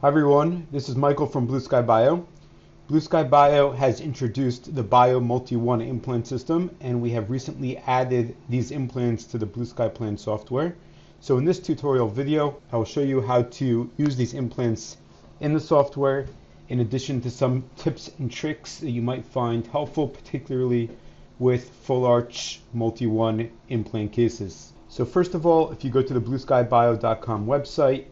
Hi everyone, this is Michael from Blue Sky Bio. Blue Sky Bio has introduced the Bio MultiOne implant system, and we have recently added these implants to the Blue Sky Plan software. So in this tutorial video, I will show you how to use these implants in the software, in addition to some tips and tricks that you might find helpful, particularly with full arch MultiOne implant cases. So first of all, if you go to the blueskybio.com website,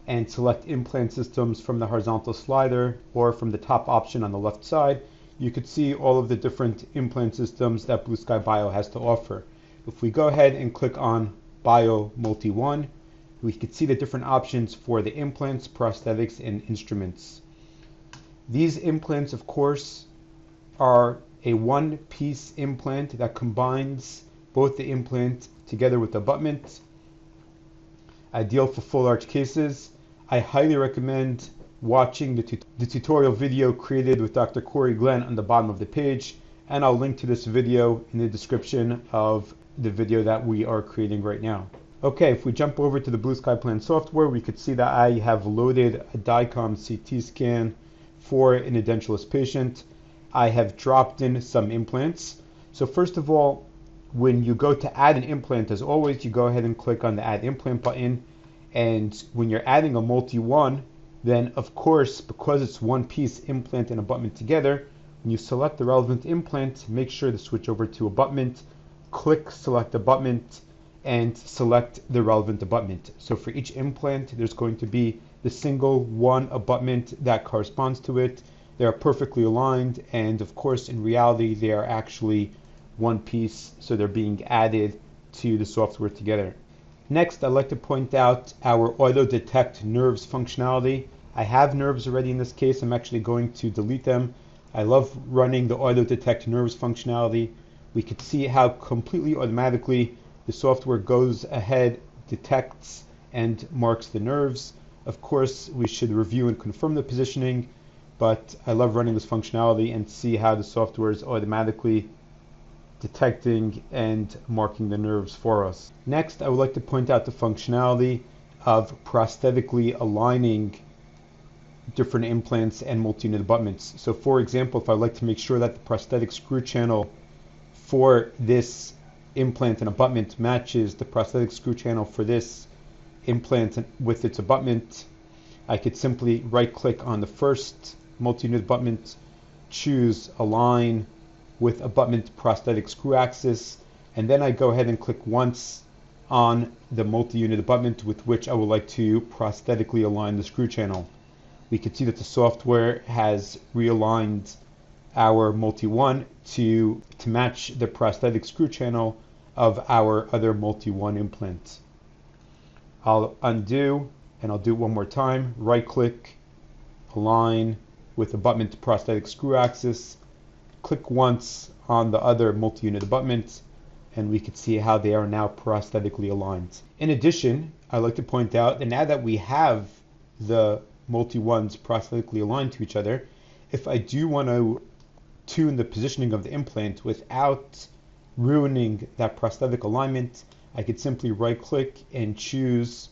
and select implant systems from the horizontal slider or from the top option on the left side, you could see all of the different implant systems that Blue Sky Bio has to offer. If we go ahead and click on Bio MultiOne, we could see the different options for the implants, prosthetics, and instruments. These implants, of course, are a one-piece implant that combines both the implant together with the abutment, ideal for full arch cases. I highly recommend watching the tutorial video created with Dr. Corey Glenn on the bottom of the page, and I'll link to this video in the description of the video that we are creating right now. Okay, if we jump over to the Blue Sky Plan software, we could see that I have loaded a DICOM CT scan for an edentulous patient. I have dropped in some implants. So first of all, when you go to add an implant, as always, you go ahead and click on the Add Implant button. And when you're adding a MultiOne, then of course, because it's one piece implant and abutment together, when you select the relevant implant, make sure to switch over to abutment, click Select Abutment, and select the relevant abutment. So for each implant, there's going to be the single one abutment that corresponds to it. They are perfectly aligned, and of course, in reality, they are actually one piece, so they're being added to the software together. Next, I'd like to point out our auto detect nerves functionality. I have nerves already in this case. I'm actually going to delete them. I love running the auto detect nerves functionality. We could see how completely automatically the software goes ahead, detects, and marks the nerves. Of course, we should review and confirm the positioning, but I love running this functionality and see how the software is automatically detecting and marking the nerves for us. Next, I would like to point out the functionality of prosthetically aligning different implants and multi-unit abutments. So for example, if I'd like to make sure that the prosthetic screw channel for this implant and abutment matches the prosthetic screw channel for this implant with its abutment, I could simply right-click on the first multi-unit abutment, choose Align with abutment prosthetic screw axis, and then I go ahead and click once on the multi-unit abutment with which I would like to prosthetically align the screw channel. We can see that the software has realigned our MultiOne to match the prosthetic screw channel of our other MultiOne implant. I'll undo, and I'll do it one more time. Right click, align with abutment prosthetic screw axis, click once on the other multi-unit abutment, and we can see how they are now prosthetically aligned. In addition, I'd like to point out that now that we have the MultiOnes prosthetically aligned to each other, if I do want to tune the positioning of the implant without ruining that prosthetic alignment, I could simply right-click and choose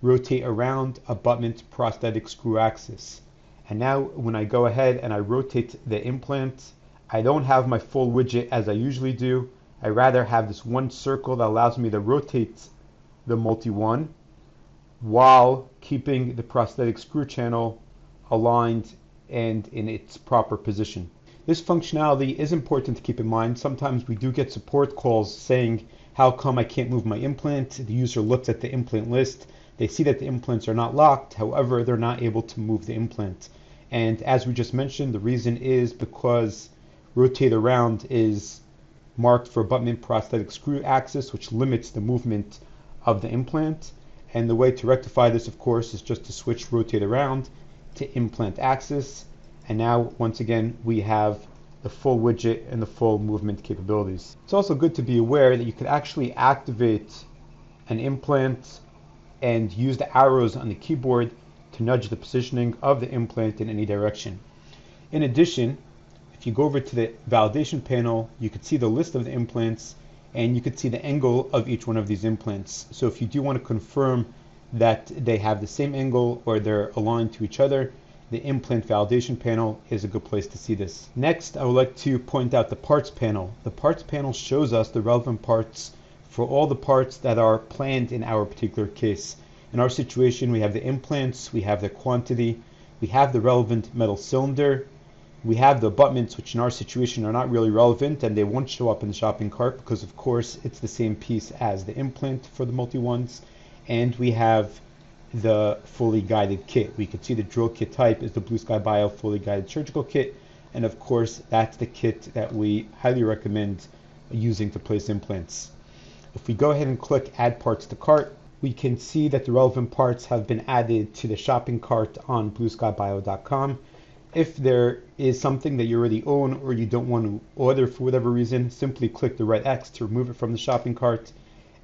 Rotate Around Abutment Prosthetic Screw Axis. And now when I go ahead and I rotate the implant, I don't have my full widget as I usually do. I rather have this one circle that allows me to rotate the MultiOne while keeping the prosthetic screw channel aligned and in its proper position. This functionality is important to keep in mind. Sometimes we do get support calls saying, how come I can't move my implant? The user looks at the implant list. They see that the implants are not locked. However, they're not able to move the implant. And as we just mentioned, the reason is because Rotate Around is marked for abutment prosthetic screw axis, which limits the movement of the implant. And the way to rectify this, of course, is just to switch Rotate Around to Implant Axis. And now, once again, we have the full widget and the full movement capabilities. It's also good to be aware that you could actually activate an implant and use the arrows on the keyboard to nudge the positioning of the implant in any direction. In addition, if you go over to the validation panel, you could see the list of the implants, and you could see the angle of each one of these implants. So if you do want to confirm that they have the same angle or they're aligned to each other, the implant validation panel is a good place to see this. Next, I would like to point out the parts panel. The parts panel shows us the relevant parts for all the parts that are planned in our particular case. In our situation, we have the implants, we have the quantity, we have the relevant metal cylinder, we have the abutments, which in our situation are not really relevant and they won't show up in the shopping cart because of course it's the same piece as the implant for the MultiOnes. And we have the fully guided kit. We can see the drill kit type is the Blue Sky Bio fully guided surgical kit, and of course that's the kit that we highly recommend using to place implants. If we go ahead and click add parts to cart, we can see that the relevant parts have been added to the shopping cart on blueskybio.com. If there is something that you already own or you don't want to order for whatever reason, simply click the red X to remove it from the shopping cart,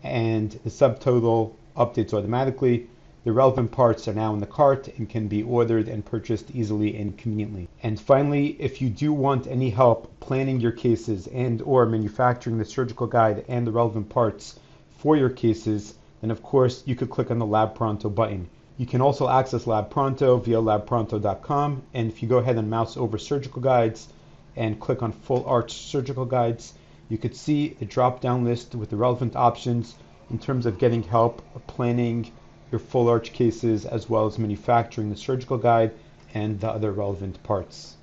and the subtotal updates automatically. The relevant parts are now in the cart and can be ordered and purchased easily and conveniently. And finally, if you do want any help planning your cases and or manufacturing the surgical guide and the relevant parts for your cases, then of course you could click on the Lab Pronto button. You can also access Lab Pronto via labpronto.com, and if you go ahead and mouse over surgical guides and click on full arch surgical guides, you could see the drop down list with the relevant options in terms of getting help planning your full arch cases as well as manufacturing the surgical guide and the other relevant parts.